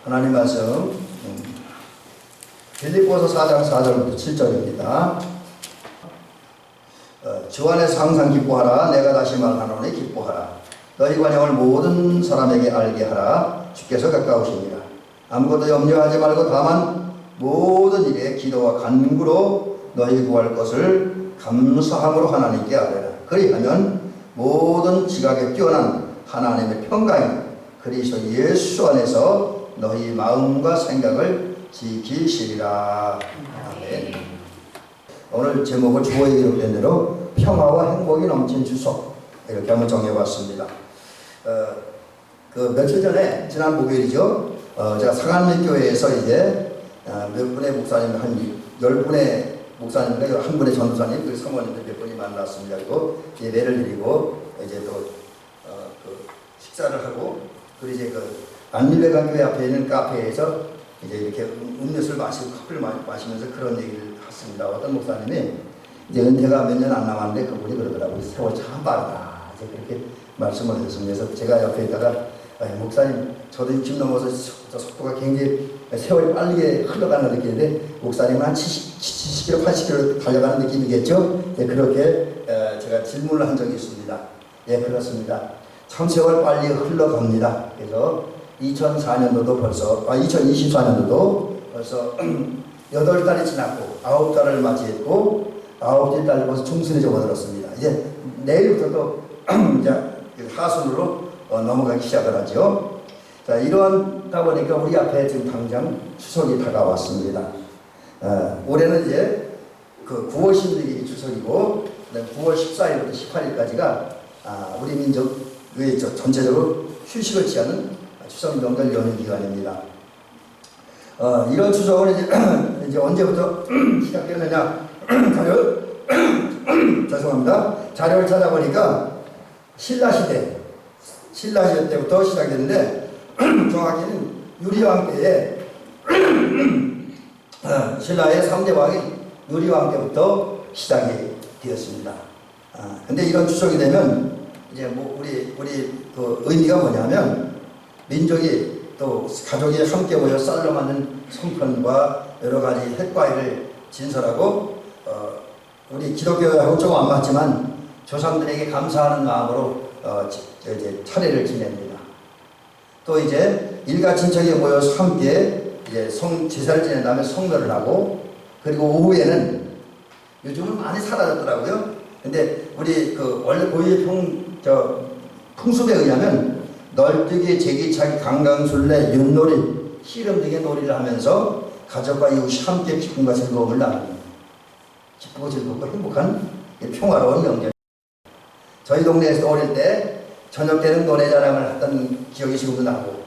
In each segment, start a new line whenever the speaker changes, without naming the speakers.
하나님 말씀 빌립보서 4장 4절부터 7절입니다. 주 안에서 항상 기뻐하라. 내가 다시 말하노니 기뻐하라. 너희 관용을 모든 사람에게 알게 하라. 주께서 가까우십니다. 아무것도 염려하지 말고 다만 모든 일에 기도와 간구로 너희 구할 것을 감사함으로 하나님께 아뢰라. 그리하면 모든 지각에 뛰어난 하나님의 평강이 그리스도 예수 안에서 너희 마음과 생각을 지키시리라. 아멘. 오늘 제목을 주어에 기록된 대로 평화와 행복이 넘친 주석, 이렇게 한번 정해봤습니다. 며칠 전에 지난 목요일이죠. 제가 상한리교회에서 이제 몇 분의 목사님, 한 10분의 목사님과 한 분의 전도사님, 그리고 사모님들 몇 분이 만났습니다. 그리고 예배를 드리고 이제 또 식사를 하고, 그리고 이제 안리배관 교회 앞에 있는 카페에서 이제 이렇게 음료수를 마시고 커피를 마시면서 그런 얘기를 했습니다. 어떤 목사님이 이제 은퇴가 몇 년 안 남았는데 그분이 그러더라고요. 세월 참 빠르다. 이제 그렇게 말씀을 하셨습니다. 그래서 제가 옆에 있다가 목사님, 저도 60 넘어서 속도가 굉장히 세월이 빠르게 흘러가는 느낌인데 목사님은 한 70km, 80km 달려가는 느낌이겠죠? 네, 그렇게 제가 질문을 한 적이 있습니다. 예, 그렇습니다. 참 세월 빨리 흘러갑니다. 그래서 2024년도도 벌써 8달이 지났고 9달을 맞이했고 9째 달이 벌써 중순에 접어들었습니다. 이제 내일부터 또 이제 하순으로 넘어가기 시작을 하죠. 자, 이러다 보니까 우리 앞에 지금 당장 추석이 다가왔습니다. 올해는 이제 9월 16일이 추석이고 9월 14일부터 18일까지가 우리 민족의 전체적으로 휴식을 취하는 추석 명절 연휴 기간입니다. 이런 추석은 이제 언제부터 시작되느냐 자료를 찾아보니까 신라 시대 때부터 시작됐는데 정확히는 유리왕 때에 신라의 3대 왕인 유리왕 때부터 시작이 되었습니다. 근데 이런 추석이 되면 이제 우리 의미가 뭐냐면 민족이 또 가족이 함께 모여 쌀로 만든 송편과 여러 가지 햇과일을 진설하고 우리 기독교하고 조금 안 맞지만 조상들에게 감사하는 마음으로 이제 차례를 지냅니다. 또 이제 일가 친척이 모여서 함께 이제 제사를 지낸 다음에 성묘를 하고, 그리고 오후에는 요즘은 많이 사라졌더라고요. 근데 우리 원래 고유의 풍습에 의하면 널뛰기, 제기차기, 강강술래, 윷놀이, 씨름 등의 놀이를 하면서 가족과 이웃이 함께 기쁨과 즐거움을 나눕니다. 기쁘고 즐겁고 행복한 평화로운 명절. 저희 동네에서 어릴 때 저녁 때는 노래자랑을 했던 기억이 지금도 나고,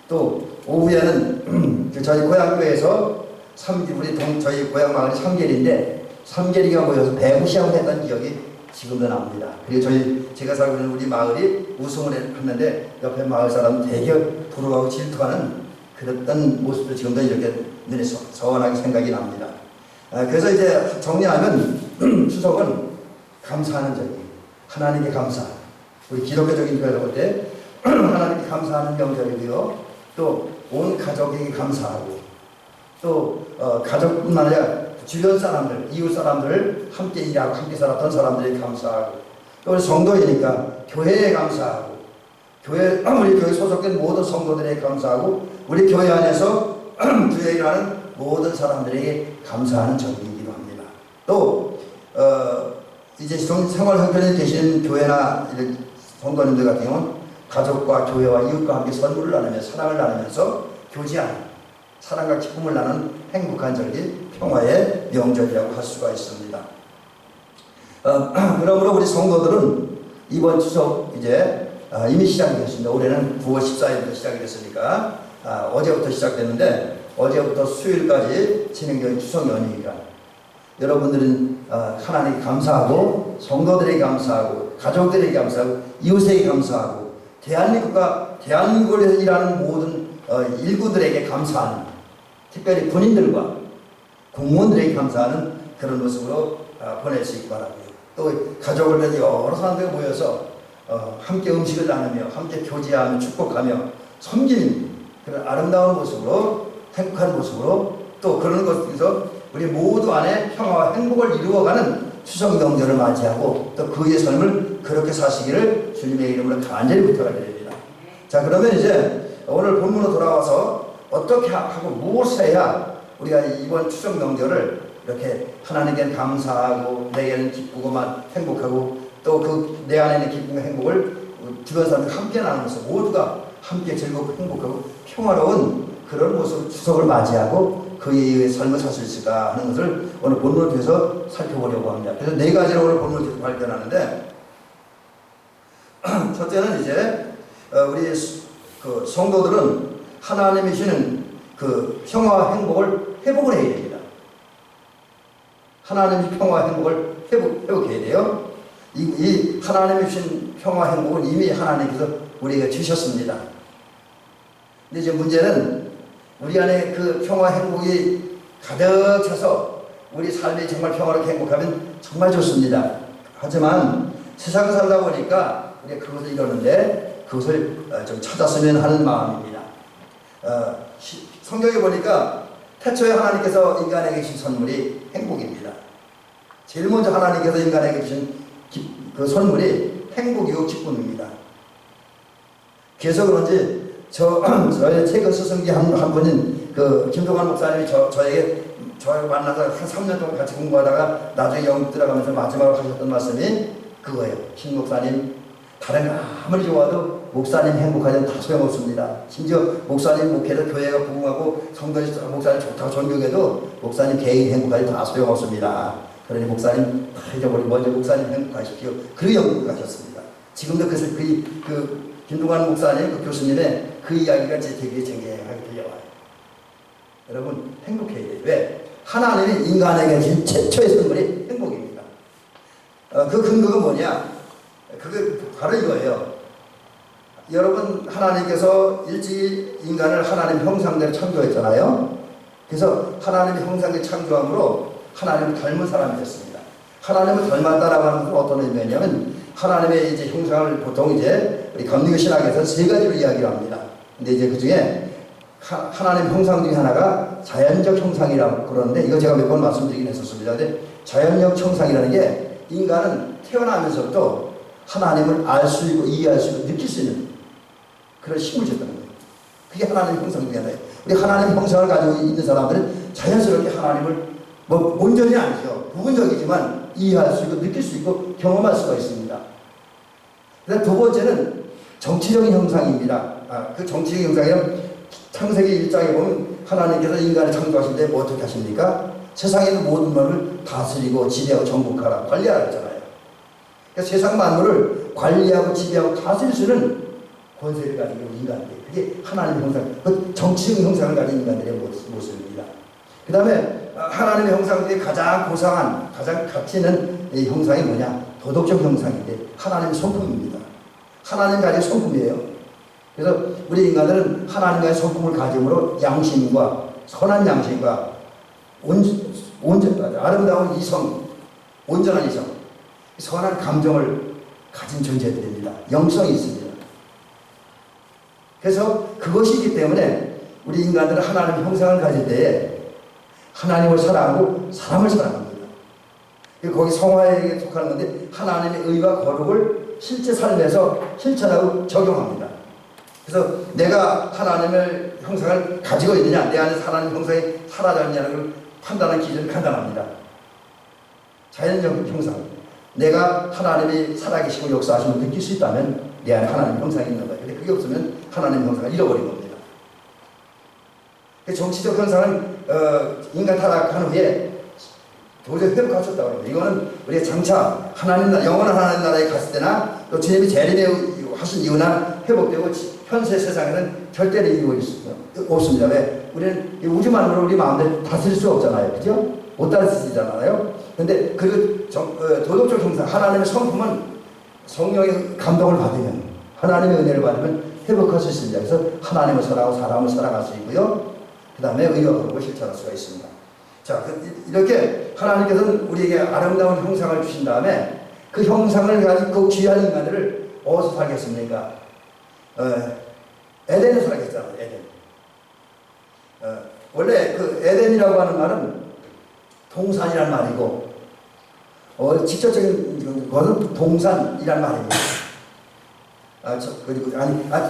또 오후에는 저희 고향교회에서 저희 고향 마을이 삼계리인데 삼계리가 모여서 배구시합을 했던 기억이 지금도 납니다. 그리고 제가 살고 있는 우리 마을이 우승을 했는데 옆에 마을 사람 되게 부러워하고 질투하는 그랬던 모습도 지금도 이렇게 눈에 서원하게 생각이 납니다. 그래서 이제 정리하면 추석은 감사하는 절기, 하나님께 감사, 우리 기독교적인 교회로 볼 때 하나님께 감사하는 명절이고요. 또 온 가족에게 감사하고, 또 가족뿐만 아니라 주변 사람들, 이웃 사람들, 함께 일하고 함께 살았던 사람들에게 감사하고, 또 우리 성도이니까 교회에 감사하고, 우리 교회 소속된 모든 성도들에게 감사하고, 우리 교회 안에서 주의 일하는 모든 사람들에게 감사하는 절기이기도 합니다. 또 이제 생활 형편이 되시는 교회나 이런 성도님들 같은 경우는 가족과 교회와 이웃과 함께 선물을 나누며 사랑을 나누면서 교제하는, 사랑과 기쁨을 나누는 행복한 절기, 평화의 명절이라고 할 수가 있습니다. 그러므로 우리 성도들은 이번 추석 이제 이미 시작이 됐습니다. 올해는 9월 14일부터 시작이 됐으니까 어제부터 시작됐는데, 어제부터 수요일까지 진행된 추석 연휴 기간, 여러분들은 하나님께 감사하고, 성도들에게 감사하고, 가족들에게 감사하고, 이웃에게 감사하고, 대한민국을 위해서 일하는 모든 일구들에게 감사하는, 특별히 군인들과 공무원들에게 감사하는 그런 모습으로 보낼 수 있기 바랍니다. 또 가족을 위해서 여러 사람들이 모여서 함께 음식을 나누며 함께 교제하며 축복하며 섬기는 그런 아름다운 모습으로, 행복한 모습으로, 또 그런 것에서 우리 모두 안에 평화와 행복을 이루어가는 추석 명절을 맞이하고 또 그의 삶을 그렇게 사시기를 주님의 이름으로 간절히 부탁을 드립니다. 자, 그러면 이제 오늘 본문으로 돌아와서 어떻게 하고 무엇을 해야 우리가 이번 추석 명절을 이렇게 하나님께 감사하고 내게는 기쁘고만 행복하고 또 그 내 안에 있는 기쁨과 행복을 주변 사람들과 함께 나누면서 모두가 함께 즐겁고 행복하고 평화로운 그런 모습으로 추석을 맞이하고 그의 삶을 살 수 있을까 하는 것을 오늘 본문을 통해서 살펴보려고 합니다. 그래서 네 가지로 오늘 본문을 통해서 발견하는데 첫째는 이제 우리 그 성도들은 하나님이 주시는 그 평화와 행복을 회복을 해야 됩니다. 하나님이 평화와 행복을 회복해야 돼요. 이 하나님이 주신 평화와 행복은 이미 하나님께서 우리에게 주셨습니다. 근데 이제 문제는 우리 안에 그 평화 행복이 가득 차서 우리 삶이 정말 평화롭게 행복하면 정말 좋습니다. 하지만 세상을 살다 보니까 우리가 그것을 이루는데 그것을 좀 찾았으면 하는 마음입니다. 성경에 보니까 태초에 하나님께서 인간에게 주신 선물이 행복입니다. 제일 먼저 하나님께서 인간에게 주신 그 선물이 행복이고 기쁨입니다. 그래서 그런지 저의 책을 스승기 한 분인 그 김동환 목사님이 저에게 만나서 한 3년 동안 같이 공부하다가 나중에 영국 들어가면서 마지막으로 하셨던 말씀이 그거예요. 김 목사님, 다른 거 아무리 좋아도 목사님 행복하면 다 소용없습니다. 심지어 목사님 목회를 교회가 부흥하고 성도들이 목사님 좋다고 존경해도 목사님 개인 행복하면 다 소용없습니다. 그러니 목사님 다 잊어버리고 먼저 목사님 행복하십시오. 그렇게 영국을 가셨습니다. 지금도 그 김동환 목사님, 그 교수님의 그 이야기가 제 되게 쟁쟁하게 들려와요. 여러분 행복해야 돼요. 왜? 하나님이 인간에게 주신 최초의 선물이 행복입니다. 그 근거가 뭐냐? 그게 바로 이거예요. 여러분 하나님께서 일찍이 인간을 하나님 형상대로 창조했잖아요. 그래서 하나님의 형상을 창조함으로 하나님을 닮은 사람이 됐습니다. 하나님을 닮았다라고 하는 것은 어떤 의미냐면 하나님의 이제 형상을 보통 이제 우리 감리교 신학에서 세 가지로 이야기를 합니다. 근데 이제 그 중에 하나님 형상 중에 하나가 자연적 형상이라고 그러는데 이거 제가 몇 번 말씀드리긴 했었습니다. 근데 자연적 형상이라는 게 인간은 태어나면서부터 하나님을 알 수 있고 이해할 수 있고 느낄 수 있는 그런 힘을 줬다는 거예요. 그게 하나님의 형상 중에 하나예요. 우리 하나님의 형상을 가지고 있는 사람들은 자연스럽게 하나님을 뭐 온전히 아니죠. 부분적이지만 이해할 수 있고 느낄 수 있고 경험할 수가 있습니다. 그다음 두 번째는 정치적인 형상입니다. 그 정치적인 형상이란 창세기 1장에 보면 하나님께서 인간을 창조하실 때 뭐 어떻게 하십니까? 세상에 있는 모든 것을 다스리고 지배하고 정복하라, 관리하라 했잖아요. 그러니까 세상 만물을 관리하고 지배하고 다스릴 수 있는 권세를 가진 인간들. 그게 하나님의 형상, 그 정치적인 형상을 가진 인간들의 모습입니다. 그 다음에 하나님의 형상 중에 가장 고상한, 가장 가치 있는 이 형상이 뭐냐? 도덕적 형상인데 하나님의 성품입니다. 하나님 가진 성품이에요. 그래서 우리 인간들은 하나님과의 성품을 가짐으로 양심과 선한 양심과 아름다운 이성, 온전한 이성, 선한 감정을 가진 존재들입니다. 영성이 있습니다. 그래서 그것이 있기 때문에 우리 인간들은 하나님의 형상을 가질 때에 하나님을 사랑하고 사람을 사랑합니다. 거기 성화에 속하는 건데 하나님의 의와 거룩을 실제 삶에서 실천하고 적용합니다. 그래서 내가 하나님의 형상을 가지고 있느냐, 내 안에 하나님 형상이 사라졌느냐는 걸 판단하는 기준을 간단합니다. 자연적 형상, 내가 하나님이 살아계시고 역사하심을 느낄 수 있다면 내 안에 하나님 형상이 있는 거예요. 근데 그게 없으면 하나님 형상을 잃어버린 겁니다. 정치적 현상은 인간 타락한 후에 도저히 회복할 수 없다고 합니다. 이거는 우리가 장차 영원한 하나님 나라에 갔을 때나 또 주님이 재림하신 이유나 회복되고 현세 세상에는 절대로 이유가 없습니다. 왜? 우리는 우주 만물을 우리 마음대로 다스릴 수 없잖아요. 그죠? 못 다스리잖아요. 근데 그 도덕적 형상, 하나님의 성품은 성령의 감동을 받으면, 하나님의 은혜를 받으면 회복할 수 있습니다. 그래서 하나님을 사랑하고 사람을 사랑할 수 있고요. 그 다음에 의와 거룩을 실천할 수가 있습니다. 자, 이렇게 하나님께서는 우리에게 아름다운 형상을 주신 다음에 그 형상을 가진 그 귀한 인간들을 어디서 살겠습니까? 에덴에서 살겠잖아요. 에덴. 원래 그 에덴이라고 하는 말은 동산이란 말이고, 직접적인 것은 동산이란 말입니다.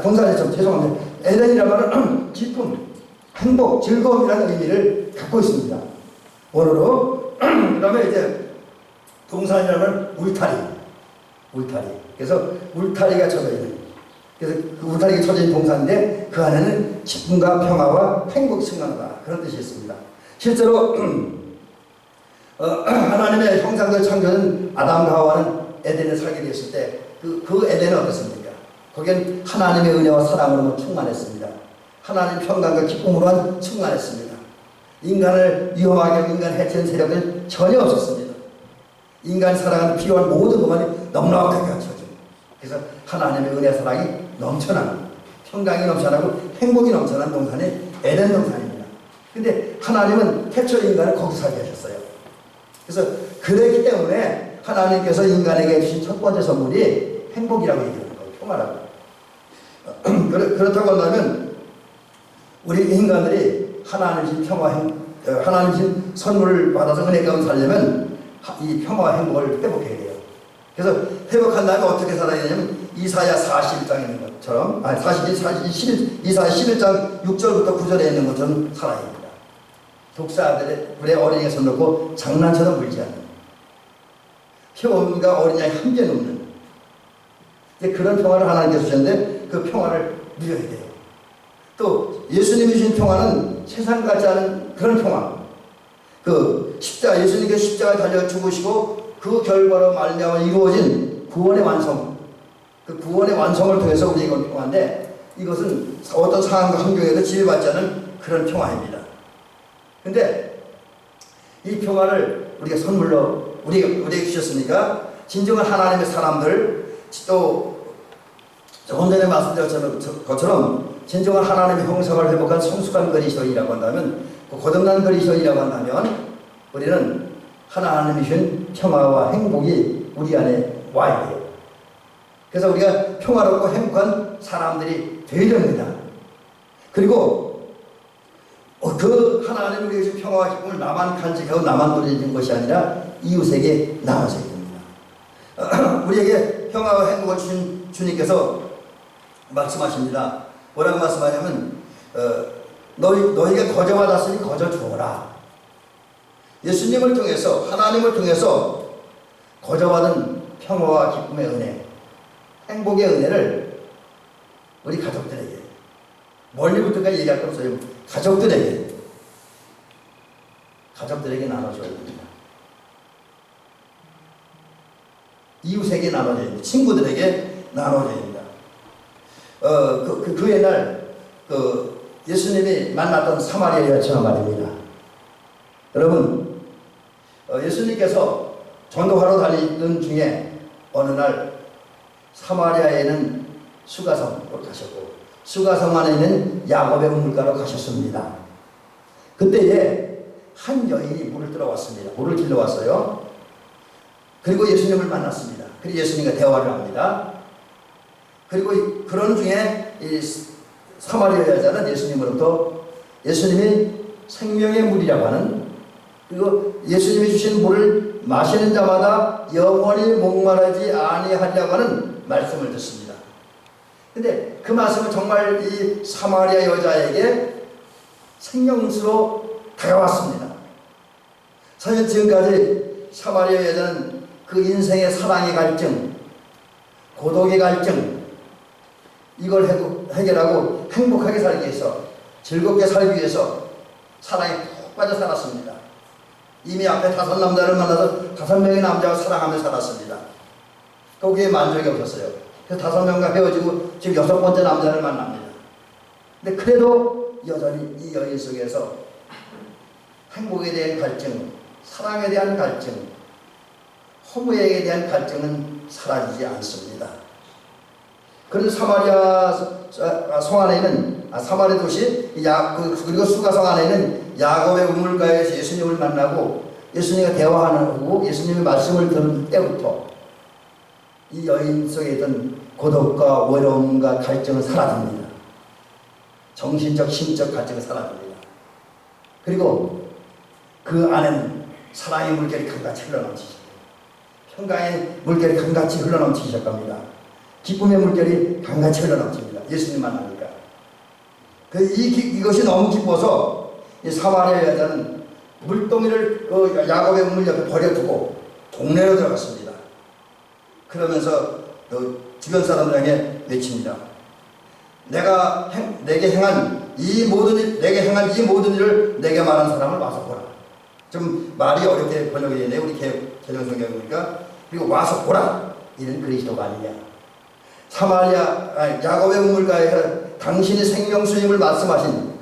동산이 좀 죄송합니다. 에덴이란 말은 기쁨, 행복, 즐거움이라는 의미를 갖고 있습니다. 원어로. 그 다음에 이제 동산이라는 말은 울타리. 그래서 울타리가 쳐져 있는. 그래서 그 울타리가 쳐져 있는 동산인데 그 안에는 기쁨과 평화와 행복이 충만하다. 그런 뜻이 있습니다. 실제로 하나님의 형상을 창조한 아담과 하와는 에덴에 살게 되었을 때 그 에덴은 어떻습니까? 거기엔 하나님의 은혜와 사랑으로 충만했습니다. 하나님 평강과 기쁨으로 충만했습니다. 인간을 위험하게 하고 인간을 해치는 세력은 전혀 없었습니다. 인간이 살아가는 필요한 모든 것만이 넉넉하게 갖춰져. 그래서 하나님의 은혜 사랑이 넘쳐나는, 평강이 넘쳐나고 행복이 넘쳐나는 동산이 에덴 동산입니다. 근데 하나님은 태초 인간을 거기서 살게 하셨어요. 그래서 그렇기 때문에 하나님께서 인간에게 주신 첫 번째 선물이 행복이라고 얘기하는 거예요. 평화라고. 그렇다고 한다면 우리 인간들이 하나님 주신 하나님 주신 선물을 받아서 은혜 가운데 살려면 이 평화와 행복을 회복해야 돼요. 그래서 회복한 다음에 어떻게 살아야 되냐면 이사야 41장에 있는 것처럼 이사야 11장 6절부터 9절에 있는 것처럼 살아야 됩니다. 독사들의 불에 어린이가 손놓고 장난처럼 물지 않는, 표범과 어린 양이 함께 눕는 그런 평화를 하나님께서 주셨는데 그 평화를 누려야 돼요. 또 예수님이 주신 평화는 세상 같지 않은 그런 평화. 그 십자가, 예수님께서 십자가에 달려 죽으시고 그 결과로 말미암아 이루어진 구원의 완성, 그 구원의 완성을 통해서 우리가 얻은 평화인데, 이것은 어떤 상황과 환경에도 지배받지 않은 그런 평화입니다. 근데 이 평화를 우리가 선물로 우리에게 주셨으니까 진정한 하나님의 사람들, 또 조금 전에 말씀드린 것처럼 진정한 하나님의 형상을 회복한 성숙한 그리스도인이라고 한다면, 거듭난 그리스도인이라고 한다면 우리는 하나님이 주신 평화와 행복이 우리 안에 와야 돼요. 그래서 우리가 평화롭고 행복한 사람들이 되어야 됩니다. 그리고 그 하나님이 우리에게 주신 평화와 기쁨을 나만 간직하고 나만 누리는 것이 아니라 이웃에게 나눠줘야 됩니다. 우리에게 평화와 행복을 주신 주님께서 말씀하십니다. 뭐라고 말씀하냐면 너희가 거저받았으니 거저 주어라. 예수님을 통해서, 하나님을 통해서 거저받은 평화와 기쁨의 은혜, 행복의 은혜를 우리 가족들에게, 멀리부터까지 얘기할 거 없어요. 가족들에게 나눠줘야 됩니다. 이웃에게 나눠줘야 됩니다. 친구들에게 나눠줘야 됩니다. 그 옛날 예수님이 만났던 사마리아 여처럼 말입니다. 여러분, 예수님께서 전도하러 다니던 중에 어느 날 사마리아에는 수가성으로 가셨고, 수가성 안에 있는 야곱의 우물가로 가셨습니다. 그때에 한 여인이 물을 들어왔습니다. 물을 길러왔어요. 그리고 예수님을 만났습니다. 그리고 예수님과 대화를 합니다. 그리고 그런 중에 이 사마리아 여자는 예수님으로부터 예수님이 생명의 물이라고 하는, 그리고 예수님이 주신 물을 마시는 자마다 영원히 목마르지 아니하려고 하는 말씀을 듣습니다. 근데 그 말씀은 정말 이 사마리아 여자에게 생명수로 다가왔습니다. 사실 지금까지 사마리아 여자는 그 인생의 사랑의 갈증, 고독의 갈증, 이걸 해결하고 행복하게 살기 위해서, 즐겁게 살기 위해서 사랑에 푹 빠져 살았습니다. 이미 앞에 5 남자를 만나서 5명의 남자와 사랑하며 살았습니다. 거기에 만족이 없었어요. 그래서 5명과 헤어지고 지금 6번째 남자를 만납니다. 근데 그래도 여전히 이 여인 속에서 행복에 대한 갈증, 사랑에 대한 갈증, 허무에 대한 갈증은 사라지지 않습니다. 그런 사마리아 성 안에 있는 사마리아 도시 그리고 수가성 안에 있는 야곱의 우물가에서 예수님을 만나고 예수님과 대화하고 예수님의 말씀을 들은 때부터 이 여인 속에 있던 고독과 외로움과 갈증은 사라집니다. 정신적, 심적 갈증은 사라집니다. 그리고 그 안에는 사랑의 물결이 강같이 흘러넘치시고 평강의 물결이 강같이 흘러넘치기 시작합니다. 기쁨의 물결이 강같이 흘러넘칩니다. 예수님 만나니까. 이것이 너무 기뻐서 이 사마리아 여자는 물동이를 야곱의 우물 옆에 버려두고 동네로 들어갔습니다. 그러면서 주변 사람들에게 외칩니다. 내게 행한 이 모든 일을 내게 말한 사람을 와서 보라. 좀 말이 어렵게 번역이 되네. 우리 개정 성경에 보니까. 그리고 와서 보라. 이는 그리스도가 아니냐. 야곱의 우물가에 당신이 생명수임을 말씀하신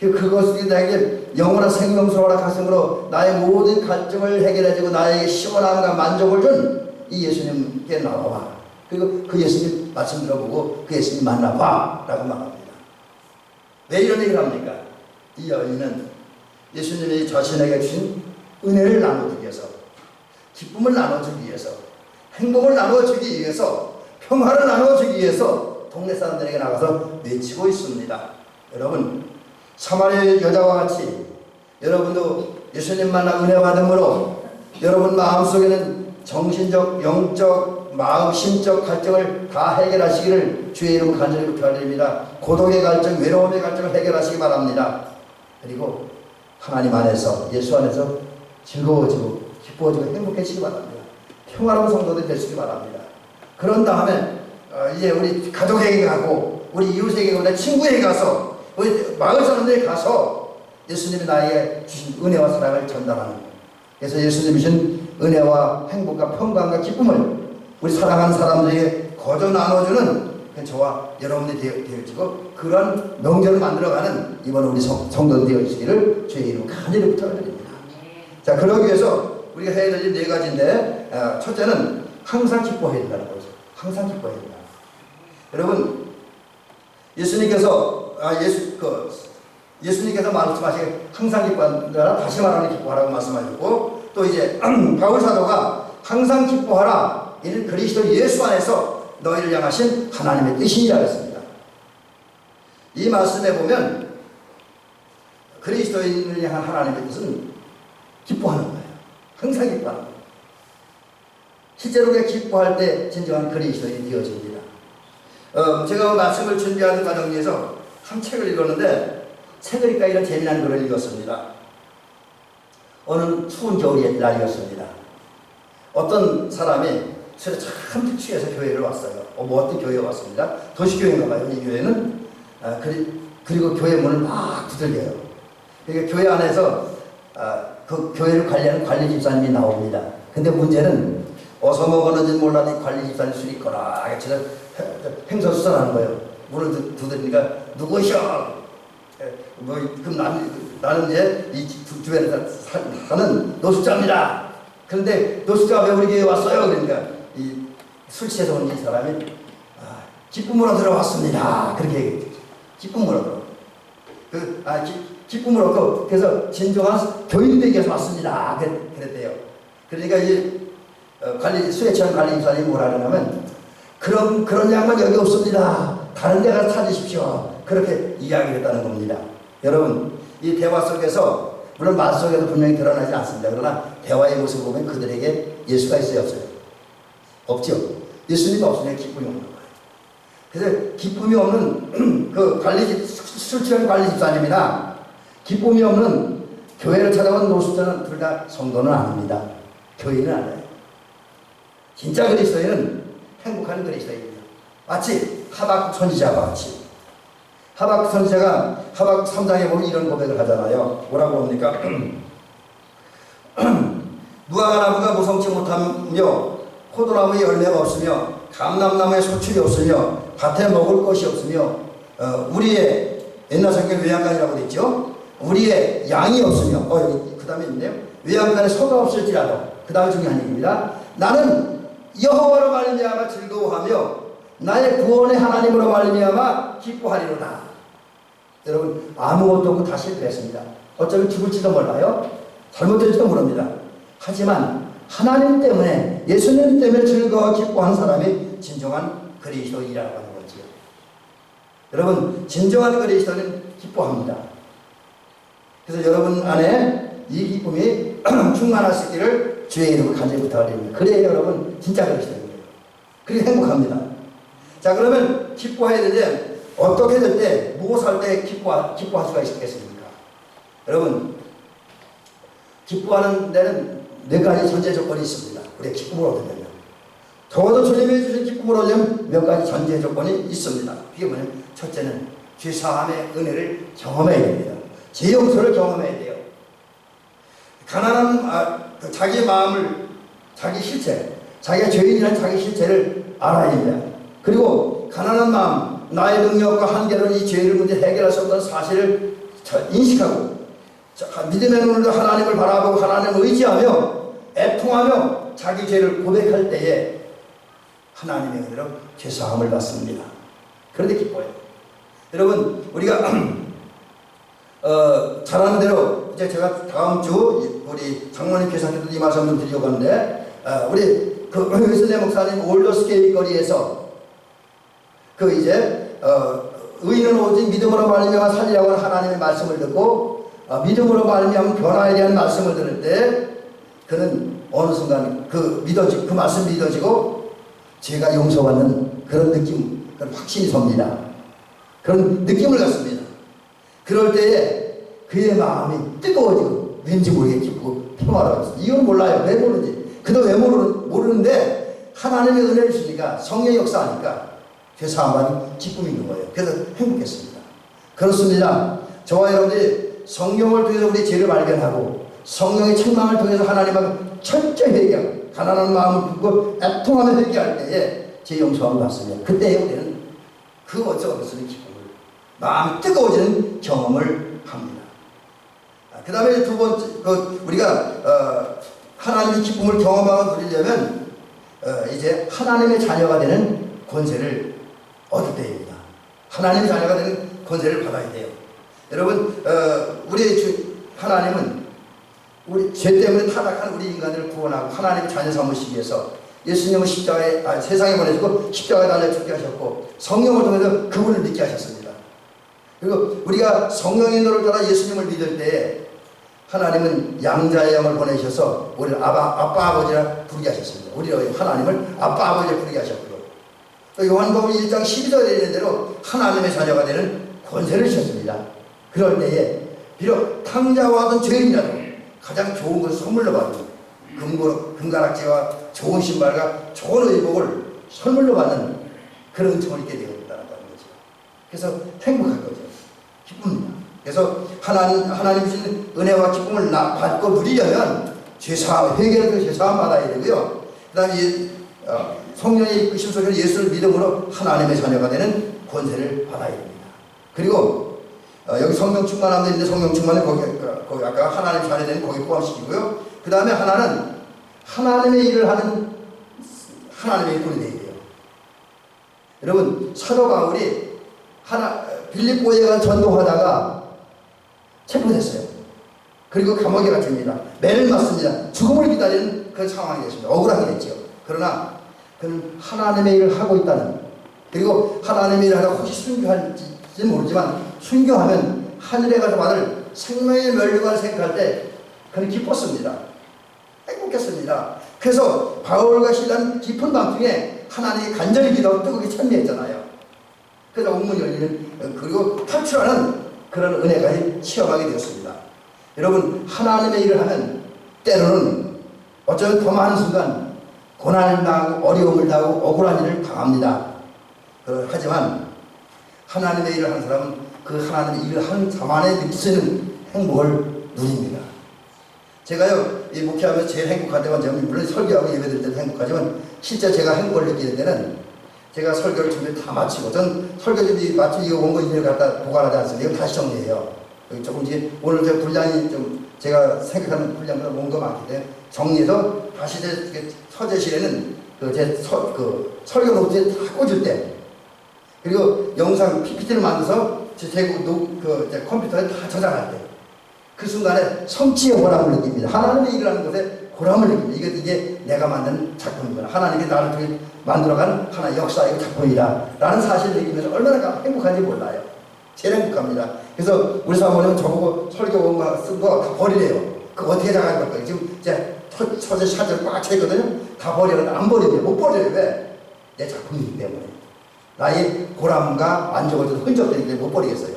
그것이 나에게 영원한 생명수와 가슴으로 나의 모든 갈증을 해결해주고 나에게 시원함과 만족을 준 이 예수님께 나와봐. 그리고 그 예수님 말씀 들어보고 그 예수님 만나봐 라고 말합니다. 왜 이런 얘기를 합니까? 이 여인은 예수님이 자신에게 주신 은혜를 나눠주기 위해서, 기쁨을 나눠주기 위해서, 행복을 나눠주기 위해서, 평화를 나눠주기 위해서 동네 사람들에게 나가서 외치고 있습니다. 여러분, 사마리아 여자와 같이 여러분도 예수님 만나 은혜 받음으로 여러분 마음속에는 정신적, 영적, 마음, 심적 갈증을 다 해결하시기를 주의 이름 간절히 부탁드립니다. 고독의 갈증, 외로움의 갈증을 해결하시기 바랍니다. 그리고 하나님 안에서, 예수 안에서 즐거워지고 기뻐지고 행복해지기 바랍니다. 평화로운 성도들이 되시기 바랍니다. 그런 다음에 이제 우리 가족에게 가고 우리 이웃에게 가고 내 친구에게 가서 우리 마을 사람들에게 가서 예수님이 나에게 주신 은혜와 사랑을 전달하는, 그래서 예수님이 주신 은혜와 행복과 평강과 기쁨을 우리 사랑하는 사람들에게 거저 나눠주는 저와 여러분들이 되어지고 그러한 명절을 만들어가는 이번 우리 성도들 되어주시기를 주의 이름 간절히 부탁드립니다. 자, 그러기 위해서 우리가 해야 될 일 네 가지인데, 첫째는 항상 기뻐해야 된다는 거죠. 항상 기뻐해야 된다. 여러분, 예수님께서 말씀하시기에 항상 기뻐하라, 다시 말하는 기뻐하라고 말씀하셨고, 또 이제 바울 사도가 항상 기뻐하라, 이는 그리스도 예수 안에서 너희를 향하신 하나님의 뜻이니라 했습니다. 이 말씀에 보면 그리스도인을 향한 하나님의 뜻은 기뻐하는 거예요. 항상 기뻐하는 거예요. 실제로 우리가 기뻐할 때 진정한 그리스도인이 되어집니다. 제가 말씀을 준비하는 과정 중에서 한 책을 읽었는데, 책을 읽다 이런 재미난 글을 읽었습니다. 어느 추운 겨울의 날이었습니다. 어떤 사람이 술에 참 취해서 교회를 왔어요. 뭐 어떤 교회에 왔습니다. 도시교회인가 봐요, 이 교회는. 그리고 교회 문을 막 두들겨요. 그러니까 교회 안에서 그 교회를 관리하는 관리 집사님이 나옵니다. 근데 문제는 어디서 먹었는지 몰라도 관리 집사님 술이 있거나 행선수설하는 거예요. 문을 두드리니까 누구셔? 그럼 나는 이제 이 주변에 사는 노숙자입니다. 그런데 노숙자가 왜 우리 교회에 왔어요? 그러니까 이 술 취해서 온 이 사람이 기쁨으로 들어왔습니다. 그렇게 얘기했죠. 기쁨으로 기쁨을 얻고, 그래서 진정한 교인이 되기 위해서 왔습니다. 그랬대요. 그러니까 이 술에 취한 관리 집사님이 뭐라 그러냐면, 그런 양반 여기 없습니다. 다른 데 가서 찾으십시오. 그렇게 이야기했다는 겁니다. 여러분, 이 대화 속에서, 물론 말 속에서 분명히 드러나지 않습니다. 그러나 대화의 모습을 보면 그들에게 예수가 있어요, 없어요? 없죠. 예수님이 없으면 기쁨이 없는 거예요. 그래서 기쁨이 없는 술 취한 관리 집사님이나 기쁨이 없는 교회를 찾아온 노숙자는 둘 다 성도는 아닙니다. 교인은 아니에요. 진짜 그리스도인은 행복한 그리스도인이에요. 마치 하박국 선지자와 같이. 하박국 선지자가 하박국 3장에 보면 이런 고백을 하잖아요. 뭐라고 합니까? 무화과나무가 무성치 못하며 포도나무에 열매가 없으며 감람나무에 소출이 없으며 밭에 먹을 것이 없으며 우리의 옛날 성경 외양간이라고 되어 있죠. 우리의 양이 없으며 여기 그 다음에 있네요. 외양간에 소가 없을지라도, 그 다음에 중요한 얘기입니다. 나는 여호와로 말미암아 즐거워하며 나의 구원의 하나님으로 말미암아 기뻐하리로다. 여러분, 아무것도 없고 다 실패했습니다. 어쩌면 죽을지도 몰라요. 잘못될지도 모릅니다. 하지만 하나님 때문에, 예수님 때문에 즐거워 기뻐한 사람이 진정한 그리스도인이라고 하는 거지요. 여러분, 진정한 그리스도는 기뻐합니다. 그래서 여러분 안에 이 기쁨이 충만할 수 있기를 주의 이름으로 간절히 부탁드립니다. 그래야 여러분 진짜 그러시는 거예요. 그리고 행복합니다. 자, 그러면 기뻐해야 되는데 어떻게 될 때, 무엇을 할 때 기뻐할 수가 있겠습니까? 여러분, 기뻐하는 데는 몇 가지 전제 조건이 있습니다. 우리가 기쁨을 얻으려면. 적어도 주님이 주신 기쁨을 얻으려면 몇 가지 전제 조건이 있습니다. 그게 뭐냐면, 첫째는 죄사함의 은혜를 경험해야 됩니다. 죄 용서를 경험해야 돼요. 가난한 자기 마음을, 자기 실체, 자기가 죄인이라는 자기 실체를 알아야 됩니다. 그리고 가난한 마음, 나의 능력과 한계로는 이 죄를 문제 해결할 수 없는 사실을 인식하고 믿음의 눈으로 하나님을 바라보고 하나님을 의지하며 애통하며 자기 죄를 고백할 때에 하나님의 은혜로 죄사함을 받습니다. 그런데 기뻐요. 여러분, 우리가 잘하는 대로 이제 제가 다음 주 우리 장로님 교사님도 이 말씀 좀 드리려고 하는데, 우리 웨슬리 목사님 올더스케이 거리에서 의인은 오직 믿음으로 말미암아 살리라고 하는 하나님의 말씀을 듣고 믿음으로 말미암아 변화에 대한 말씀을 들을 때 그는 어느 순간 그 말씀이 믿어지고 죄가 용서받는 그런 느낌, 그런 확신이 섭니다. 그런 느낌을 갖습니다. 그럴 때에 그의 마음이 뜨거워지고 왠지 모르게 기쁘고 평화로워졌어요. 이건 몰라요. 왜 모르는지. 그도 왜 모르는데 하나님의 은혜를 주니까, 성령의 역사하니까 죄사함받은 기쁨이 있는 거예요. 그래서 행복했습니다. 그렇습니다. 저와 여러분들이 성령을 통해서 우리 죄를 발견하고 성령의 책망을 통해서 하나님하고 철저히 회개하고 가난한 마음을 두고 애통하며 회개할 때에 죄 용서함을 받습니다. 그때 우리는 그 어쩌고 저쩌는 기쁨을, 마음이 뜨거워지는 경험을 합니다. 그 다음에 두 번째, 우리가 하나님의 기쁨을 경험하고 누리려면 이제 하나님의 자녀가 되는 권세를 얻을 때입니다. 하나님의 자녀가 되는 권세를 받아야 돼요. 여러분, 우리 하나님은 우리 죄 때문에 타락한 우리 인간들을 구원하고 하나님의 자녀 삼으시기 위해서 예수님을 세상에 보내시고 십자가에 달려 죽게 하셨고 성령을 통해서 그분을 믿게 하셨습니다. 그리고 우리가 성령의 인도를 따라 예수님을 믿을 때에 하나님은 양자의 영을 보내셔서 우리를 아빠 아버지라 부르게 하셨습니다. 우리 하나님을 아빠 아버지라 부르게 하셨고요. 또 요한복음 1장 12절에 있는 대로 하나님의 자녀가 되는 권세를 주셨습니다. 그럴 때에 비록 탕자와 하던 죄인이라도 가장 좋은 것을 선물로 받는 금가락지와 좋은 신발과 좋은 의복을 선물로 받는 그런 은총을 있게 되었다는 거죠. 그래서 행복한 거죠. 기쁩니다. 그래서 하나님 주신 은혜와 기쁨을 받고 누리려면 죄사함, 회개를 통해 죄사함 받아야 되고요. 그 다음에 성령의 이끄심 속에서 예수를 믿음으로 하나님의 자녀가 되는 권세를 받아야 됩니다. 그리고 여기 성령 충만함도 있는데 성령 충만은 거기 아까 하나님 자녀 되는 거기 포함시키고요. 그 다음에 하나는 하나님의 일을 하는 하나님의 일꾼이 되어야 돼요. 여러분, 사도 바울이 빌립보에 간 전도하다가 체포됐어요. 그리고 감옥에 갇힙니다. 매를 맞습니다. 죽음을 기다리는 그런 상황이 됐습니다. 억울하게 됐죠. 그러나 그는 하나님의 일을 하고 있다는, 그리고 하나님의 일을 하다가 혹시 순교할지 모르지만 순교하면 하늘에 가서 받을 생명의 면류관을 생각할 때 그는 기뻤습니다. 행복했습니다. 그래서 바울과 실라는 깊은 밤중에 하나님이 간절히 기도하고 뜨겁게 찬미했잖아요. 그래서 옥문이 열리는, 그리고 탈출하는 그런 은혜까지 체험하게 되었습니다. 여러분, 하나님의 일을 하면 때로는 어쩌면 더 많은 순간 고난을 당하고 어려움을 당하고 억울한 일을 당합니다. 하지만 하나님의 일을 하는 사람은 그 하나님의 일을 하는 자만에 느끼는 행복을 누립니다. 제가요, 이 목회하면서 제일 행복한 때만, 제가 물론 설교하고 예배드릴 때도 행복하지만 실제 제가 행복을 느끼는 때는 제가 설교를 준비 다 마치고, 전 설교 준비 마치고 이거 원고 이메일 갖다 보관하지 않습니다. 이거 다시 정리해요. 여기 조금씩 오늘 저 분량이 좀 제가 생각하는 분량보다 원고 많기 때문에 정리해서 다시 제 서재실에는 설교 노트에 다 꽂을 때, 그리고 영상 PPT를 만들어서 제 컴퓨터에 다 저장할 때, 그 순간에 성취의 보람을 느낍니다. 하나님의 일을 하는 것에 보람을 느낍니다. 이게 내가 만든 작품이구나. 하나님이 나를 통해 만들어간 하나의 역사이고 작품이다 라는 사실을 느끼면서 얼마나 행복한지 몰라요. 제일 행복합니다. 그래서 우리 사모님은 저보고 설교 쓴 거 다 버리래요. 그거 어떻게 나갈 걸까요? 지금 이제 서재 샷을 꽉 채거든요. 다 버리는데 안 버리래요. 못 버려요. 왜? 내 작품이기 때문에. 나의 보람과 만족을 준 흔적들이기 때문에 못 버리겠어요.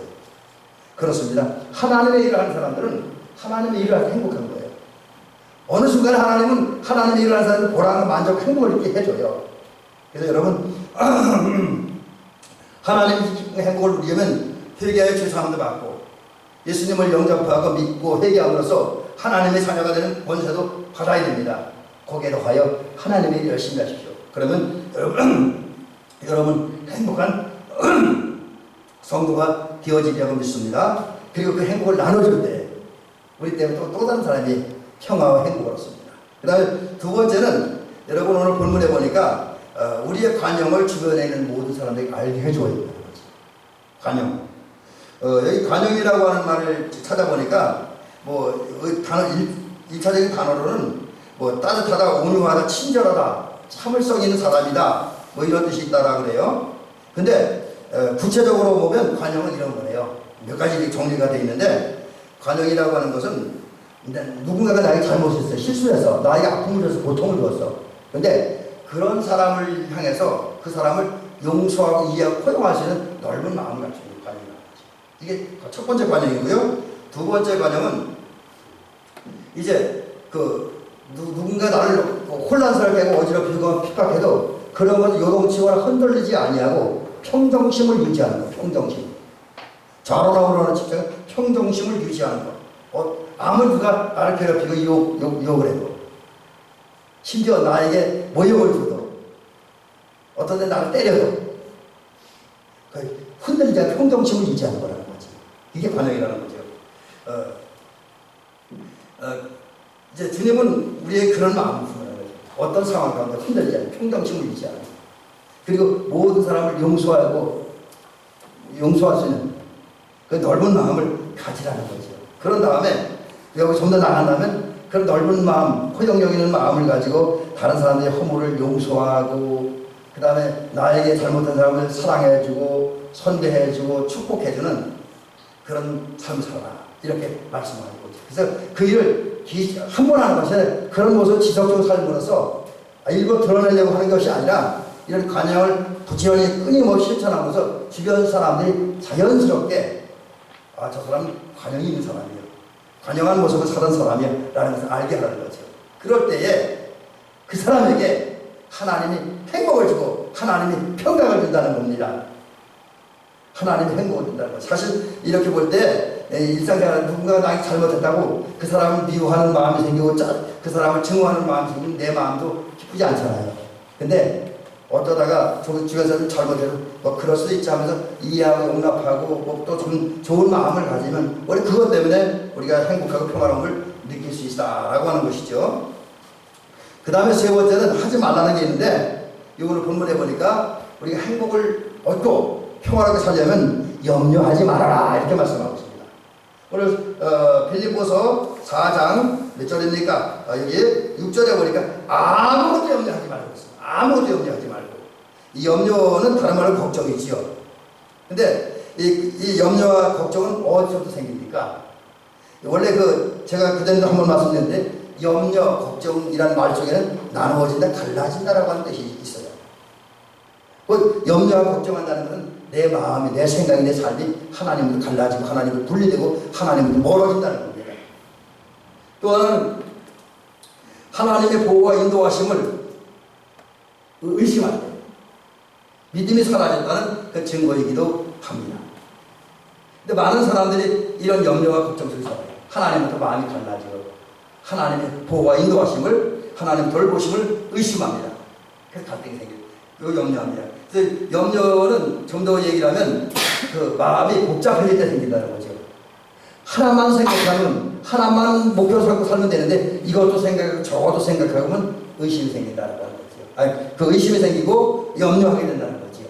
그렇습니다. 하나님의 일을 하는 사람들은 하나님의 일을 할 때 행복한 거예요. 어느 순간에 하나님은 하나님의 일을 하는 사람들 보람과 만족, 행복을 있게 해줘요. 그래서 여러분 하나님의 행복을 누리려면 회개하여 죄사함도 받고 예수님을 영접하고 믿고 회개함으로써 하나님의 자녀가 되는 권세도 받아야 됩니다. 거기에 더하여 하나님의 일을 열심히 하십시오. 그러면 여러분 행복한 성도가 되어지리라고 믿습니다. 그리고 그 행복을 나눠줄 때 우리 때문에 또 다른 사람이 평화와 행복을 얻습니다. 그 다음에 두 번째는 여러분 오늘 본문에 보니까 우리의 관용을 주변에 있는 모든 사람들이 알게 해줘야 된다는 거죠. 관용. 여기 관용이라고 하는 말을 찾아보니까 뭐 단어 1차적인 단어로는 뭐 따뜻하다, 온유하다, 친절하다, 참을성 있는 사람이다 뭐 이런 뜻이 있다라고 그래요. 근데 구체적으로 보면 관용은 이런 거예요. 몇 가지 정리가 되어 있는데 관용이라고 하는 것은 누군가가 나에게 잘못했어요. 실수해서 나에게 아픔을 줘서 고통을 주었어. 근데 그런 사람을 향해서 그 사람을 용서하고 이해하고 포용할 수 있는 넓은 마음을 갖추는 관용이라는 거죠. 이게 첫 번째 관용이고요. 두 번째 관용은 이제 누군가 나를 혼란스럽게 하고 어지럽히고 핍박해도 그런 것을 요동치거나 흔들리지 아니하고 평정심을 유지하는 것. 평정심. 좌로라고 그러는 직장은 평정심을 유지하는 것. 아무리 누가 나를 괴롭히고 욕을 해도 심지어 나에게 모욕을 줘도 어떤 데 나를 때려도 흔들리지 않고 평정심을 유지하는 거라는 거지. 이게 관용이라는 거죠. 이제 주님은 우리의 그런 마음을 품으라는 거죠. 어떤 상황 가운데 흔들리지 않고 평정심을 유지하는 거. 그리고 모든 사람을 용서할 수 있는 그 넓은 마음을 가지라는 거죠. 그런 다음에 여기 좀 더 나간다면 그런 넓은 마음, 포용력 있는 마음을 가지고 다른 사람들의 허물을 용서하고 그 다음에 나에게 잘못한 사람을 사랑해주고 선대해주고 축복해주는 그런 삶을 살아라. 이렇게 말씀하는 거죠. 그래서 그 일을 한 번 하는 것이 아니라 그런 모습을 지속적으로 삶으로써 일부 드러내려고 하는 것이 아니라 이런 관용을 부지런히 끊임없이 실천하면서 주변 사람들이 자연스럽게 저 사람은 관용이 있는 사람이에요. 관용한 모습을 사는 사람이야 라는 것을 알게 하는 거죠. 그럴 때에 그 사람에게 하나님이 행복을 주고 하나님이 평강을 준다는 겁니다. 하나님이 행복을 준다는 거죠. 사실 이렇게 볼 때 일상생활 누군가가 나에게 잘못했다고 그 사람을 미워하는 마음이 생기고 그 사람을 증오하는 마음이 생기면 내 마음도 기쁘지 않잖아요. 근데 어쩌다가 주변에서 잘못해도 뭐 그럴 수도 있지 하면서 이해하고 용납하고 뭐 또 좀 좋은 마음을 가지면 우리 그것 때문에 우리가 행복하고 평화로움을 느낄 수 있다라고 하는 것이죠. 그 다음에 세 번째는 하지 말라는 게 있는데 이거를 본문에 보니까 우리가 행복을 얻고 평화롭게 살려면 염려하지 말아라 이렇게 말씀하고 있습니다. 오늘 빌립보서 4장 몇 절입니까? 여기 6절에 보니까 아무것도 염려하지 말고 있습니다. 아무것도 염려하지 말고. 이 염려는 다른 말로 걱정이지요. 근데 이 염려와 걱정은 어디서부터 생깁니까? 원래 제가 그전에도 한번 말씀드렸는데 염려, 걱정이라는 말 속에는 나누어진다, 갈라진다라고 하는 뜻이 있어요. 염려와 걱정한다는 것은 내 마음이, 내 생각이, 내 삶이 하나님으로 갈라지고 하나님으로 분리되고 하나님으로 멀어진다는 겁니다. 또 하나는 하나님의 보호와 인도하심을 의심할 때 믿음이 사라졌다는 그 증거이기도 합니다. 근데 많은 사람들이 이런 염려와 걱정 속에 살아요. 하나님부터 마음이 갈라지고 하나님의 보호와 인도하심을 하나님 돌보심을 의심합니다. 그래서 갈등이 생겨요. 그거 염려합니다. 그래서 염려는 좀 더 얘기를 하면 그 마음이 복잡해질 때 생긴다는 거죠. 하나만 생각하면 하나만 목표로 삼고 살면 되는데 이것도 생각하고 저것도 생각하면 의심이 생긴다는 거죠. 그 의심이 생기고 염려하게 된다는 거죠.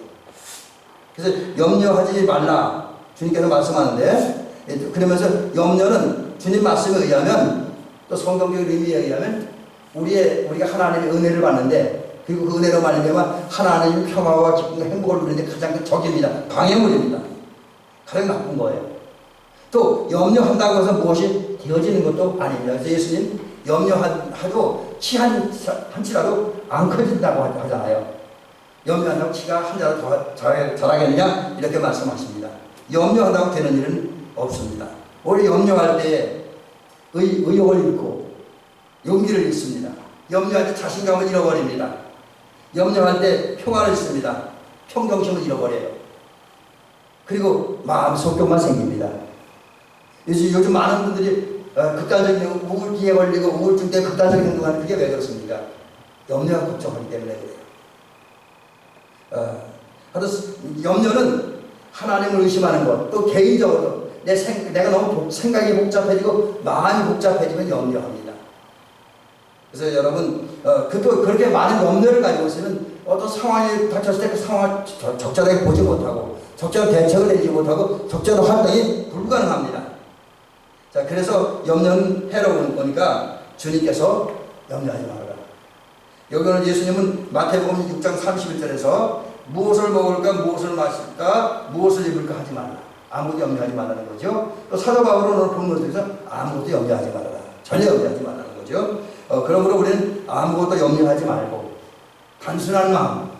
그래서 염려하지 말라 주님께서 말씀하는데 그러면서 염려는 주님 말씀에 의하면 또 성경적인 의미에 의하면 우리가 하나님의 은혜를 받는데 그리고 그 은혜로 말미암아 하나님의 평화와 기쁨과 행복을 누리는데 가장 큰 적입니다. 방해물입니다. 가장 나쁜 거예요. 또 염려한다고 해서 무엇이 되어지는 것도 아닙니다. 그래서 예수님 염려하도 키 한 치라도 안 커진다고 하잖아요. 염려한다고 키가 한 자라도 더 자라겠느냐 이렇게 말씀하십니다. 염려한다고 되는 일은 없습니다. 오히려 염려할 때 의욕을 잃고 용기를 잃습니다. 염려할 때 자신감을 잃어버립니다. 염려할 때 평화를 잃습니다. 평정심을 잃어버려요. 그리고 마음 속격만 생깁니다. 요즘 많은 분들이 극단적인 우울증에 걸리고 우울증 때문에 극단적인 행동하는 그게 왜 그렇습니까? 염려와 걱정하기 때문에 그래요. 염려는 하나님을 의심하는 것, 또 개인적으로 내가 너무 생각이 복잡해지고 마음이 복잡해지면 염려합니다. 그래서 여러분 그렇게 많은 염려를 가지고 있으면 어떤 상황이 닥쳤을 때 그 상황을 적절하게 보지 못하고 적절한 대책을 내지 못하고 적절한 활동이 불가능합니다. 자, 그래서 염려는 해로운 거니까 주님께서 염려하지 말아라. 여기는 예수님은 마태복음 6장 31절에서 무엇을 먹을까, 무엇을 마실까, 무엇을 입을까 하지 말라. 아무것도 염려하지 말라는 거죠. 또 사도 바울은 오늘 본문에서 아무것도 염려하지 말아라. 전혀 염려하지 말라는 거죠. 그러므로 우리는 아무것도 염려하지 말고 단순한 마음,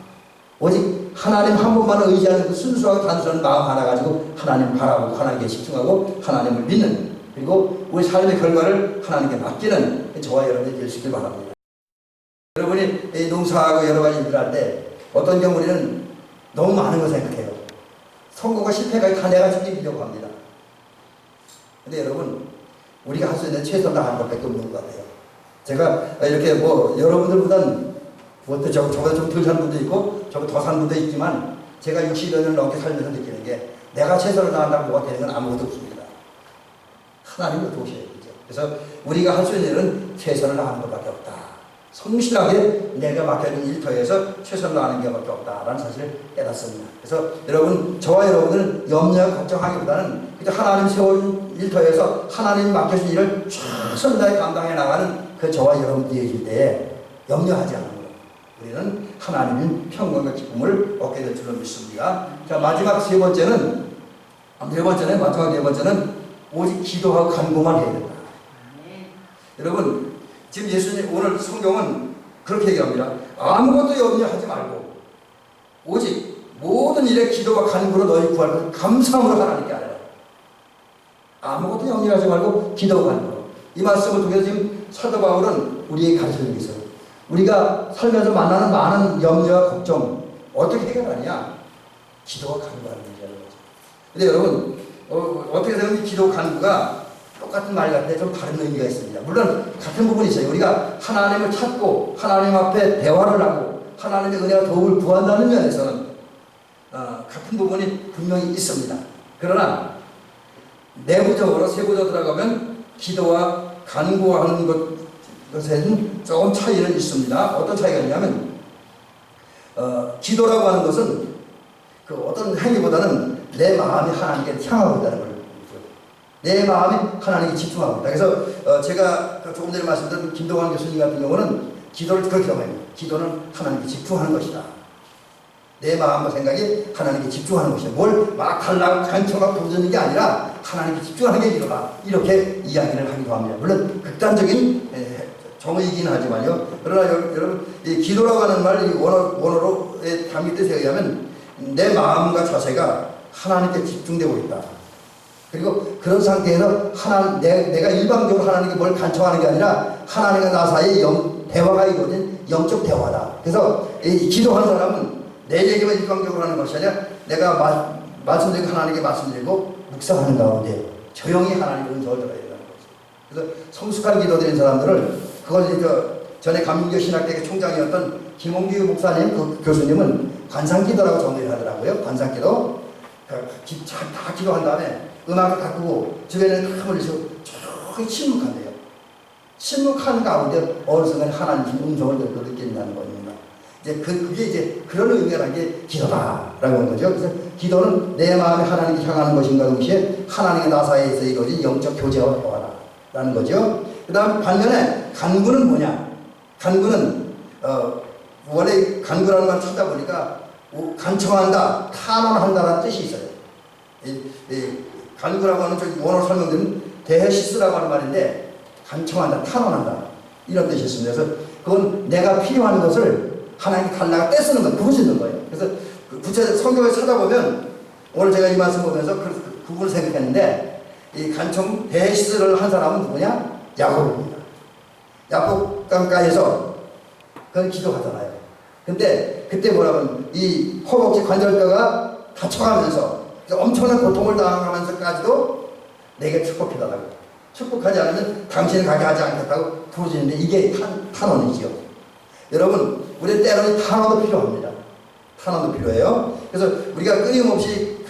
오직 하나님 한 분만 의지하는 그 순수하고 단순한 마음 하나 가지고 하나님 바라보고 하나님께 집중하고 하나님을 믿는, 그리고 우리 삶의 결과를 하나님께 맡기는 저와 여러분이 될 수 있길 바랍니다. 여러분이 농사하고 여러 가지 일을 할 때 어떤 경우 우리는 너무 많은 걸 생각해요. 성공과 실패가 다 내가 책임지려고 합니다. 근데 여러분, 우리가 할 수 있는 최선을 다하는 것밖에 없는 것 같아요. 제가 이렇게 여러분들보다는 저보다 좀 덜 산 분도 있고 저보다 더 산 분도 있지만 제가 60여 년을 넘게 살면서 느끼는 게 내가 최선을 다한다고 뭐가 되는 건 아무것도 없습니다. 하나님을 도우셔야 되죠. 그래서 우리가 할 수 있는 일은 최선을 다하는 것밖에 없다. 성실하게 내가 맡겨진 일터에서 최선을 다하는 것밖에 없다라는 사실을 깨닫습니다. 그래서 여러분, 저와 여러분들은 염려 걱정하기보다는 그저 하나님 세운 일터에서 하나님 맡겨진 일을 최선을 다해 감당해 나가는 그 저와 여러분들이 되어질 때에 염려하지 않는 거예요. 우리는 하나님의 평강과 기쁨을 얻게 될 줄로 믿습니다. 자, 마지막 네 번째는 오직 기도하고 간구만 해야 된다. 여러분, 지금 예수님 오늘 성경은 그렇게 얘기합니다. 아무것도 염려하지 말고 오직 모든 일에 기도와 간구로 너희 구할 것을 감사함으로 하나님께 하라. 아무것도 염려하지 말고 기도와 간구로. 이 말씀을 통해서 지금 사도 바울은 우리에게 가르쳐주고 있어요. 우리가 살면서 만나는 많은 염려와 걱정 어떻게 해결하느냐? 기도와 간구하는 문제라는 거죠. 근데 여러분, 어떻게 생각하면 기도 간구가 똑같은 말 같은데 좀 다른 의미가 있습니다. 물론 같은 부분이 있어요. 우리가 하나님을 찾고 하나님 앞에 대화를 하고 하나님의 은혜와 도움을 구한다는 면에서는 같은 부분이 분명히 있습니다. 그러나 내부적으로 세부적으로 들어가면 기도와 간구하는 것에는 조금 차이는 있습니다. 어떤 차이가 있냐면 기도라고 하는 것은 그 어떤 행위보다는 내 마음이 하나님께 향하고 있다는 걸, 내 마음이 하나님께 집중하고 있다. 그래서 제가 조금 전에 말씀드린 김동환 교수님 같은 경우는 기도를 그렇게 말해요. 기도는 하나님께 집중하는 것이다. 내 마음과 생각이 하나님께 집중하는 것이다. 뭘 막 달라고 간청하고 부르는 게 아니라 하나님께 집중하는 게 기도다. 이렇게 이야기를 하기도 합니다. 물론 극단적인 정의이긴 하지만요. 그러나 여러분, 이 기도라고 하는 말, 원어로의 단위 뜻에 의하면 내 마음과 자세가 하나님께 집중되고 있다. 그리고 그런 상태에서 내가 일방적으로 하나님께 뭘 간청하는 게 아니라 하나님과 나 사이에 대화가 이루어진 영적 대화다. 그래서 이 기도하는 사람은 내 얘기만 일방적으로 하는 것이 아니라 내가 말씀드리고 하나님께 말씀드리고 묵상하는 가운데 조용히 하나님의 음성을 들어야 된다는 거죠. 그래서 성숙한 기도 드린 사람들을, 그걸 전에 감리교 신학대학의 총장이었던 김홍규 목사님, 그 교수님은 관상기도라고 정의를 하더라고요. 관상기도. 다 기도한 다음에 음악을 바꾸고 주변에는 큰 물리서 조용히 침묵한대요. 침묵한 가운데 어느 순간 하나님 음성을 느낀다는 겁니다. 그게 이제 그런 의미라는 게 기도다라고 하는 거죠. 그래서 기도는 내 마음이 하나님께 향하는 것인가 동시에 하나님과 나 사이에서 이루어진 영적 교제와 대화라는 거죠. 그 다음 반면에 간구는 뭐냐? 간구는 원래 간구라는 걸 찾아보니까 간청한다, 탄원한다라는 뜻이 있어요. 간구라고 하는 저기 원어로 설명드리면 대시스라고 하는 말인데 간청한다, 탄원한다 이런 뜻이 있습니다. 그래서 그건 내가 필요한 것을 하나님께 달라가 떼쓰는 거, 부르시는 거예요. 그래서 그 구체적 성경을 찾아보면 오늘 제가 이 말씀 보면서 그 부분을 생각했는데 이 간청 대시스를 한 사람은 누구냐? 야곱입니다. 야곱 강가에서 그건 기도하잖아요. 근데 그때 뭐라면 이 허벅지 관절뼈가 다쳐가면서 엄청난 고통을 당하면서까지도 내게 축복해달라고. 축복하지 않으면 당신을 가게 하지 않겠다고 부르짖는데 이게 탄원이지요. 여러분, 우리 때로는 탄원도 필요합니다. 탄원도 필요해요. 그래서 우리가 끊임없이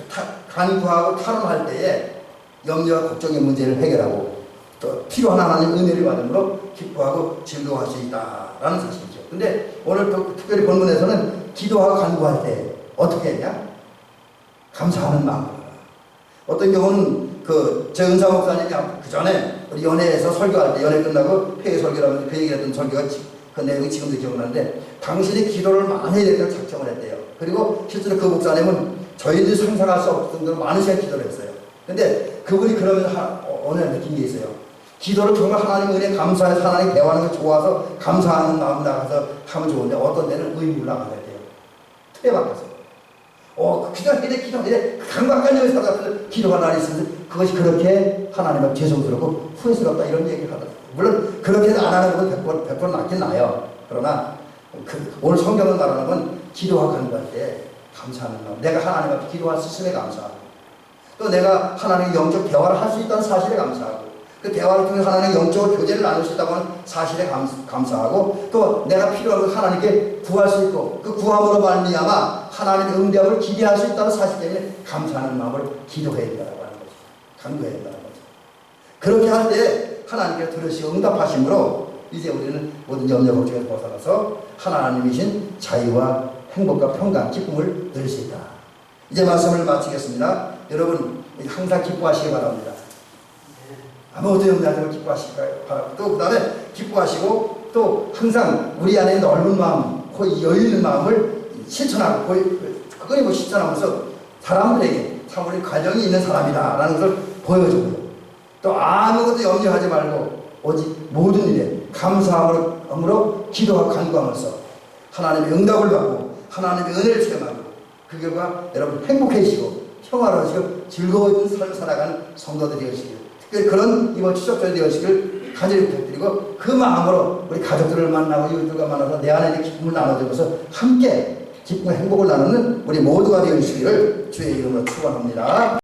간구하고 탄원할 때에 염려와 걱정의 문제를 해결하고 또 필요한 하나님 은혜를 받음으로 기뻐하고 즐거워할 수 있다라는 사실이죠. 근데 오늘 또 특별히 본문에서는 기도하고 간구할 때 어떻게 했냐? 감사하는 마음으로. 어떤 경우는 제 은사 목사님이 그 전에 우리 연회에서 설교할 때 연회 끝나고 폐회 설교라면서 그 얘기를 했던 설교가 그 내용이 지금도 기억나는데 당신이 기도를 많이 해야 된다고 작정을 했대요. 그리고 실제로 그 목사님은 저희들이 상상할 수 없을 정도로 많은 시간 기도를 했어요. 근데 그분이 그러면서 어느 날 느낀 게 있어요. 기도를 정말 하나님 은혜 감사해서 하나님 대화하는 게 좋아서 감사하는 마음 나가서 하면 좋은데 어떤 때는 의무를 나가야 돼요. 틀에 박혀서. 기도하는데 강박관념에서 기도가 날이 있으면서 그것이 그렇게 하나님 앞에 죄송스럽고 후회스럽다 이런 얘기를 하더라고요. 물론 그렇게 안 하는 것은 100% 낫긴 나요. 그러나 오늘 성경은 말하는 건 기도하고 간구할 때 감사하는 마음. 내가 하나님 앞에 기도할 수 있음에 감사하고 또 내가 하나님의 영적 대화를 할 수 있다는 사실에 감사하고 그 대화를 통해 하나님의 영적 교제를 나눌 수 있다고 하는 사실에 감사하고 또 내가 필요한 걸 하나님께 구할 수 있고 그 구함으로 말미암아 하나님의 응답을 기대할 수 있다는 사실 때문에 감사하는 마음을 기도해야 된다고 하는 거죠. 간구해야 된다는 거죠. 그렇게 할 때 하나님께서 들으시고 응답하심으로 이제 우리는 모든 염려 걱정에서 벗어나서 하나님이신 자유와 행복과 평강, 기쁨을 누릴 수 있다. 이제 말씀을 마치겠습니다. 여러분 항상 기뻐하시기 바랍니다. 아무것도 없는 하지만 기뻐하시기 바랍니다. 또 그 다음에 기뻐하시고 또 항상 우리 안에 넓은 마음, 여유 있는 마음을 실천하고 그걸 실천하면서 사람들에게 참 우리 가정이 있는 사람이다 라는 것을 보여주고요. 또 아무것도 염려하지 말고 오직 모든 일에 감사함으로 기도하고 간구하면서 하나님의 응답을 받고 하나님의 은혜를 체험하고 그 결과 여러분 행복해지시고 평화로우시고 즐거운 삶을 살아가는 성도들이 되시길 특별히 그런 이번 추석절이 되시길 간절히 부탁드리고 그 마음으로 우리 가족들을 만나고 이웃들과 만나서 내 안에 기쁨을 나눠주면서 함께 기쁨과 행복을 나누는 우리 모두가 되어주시기를 주의 이름으로 축원합니다.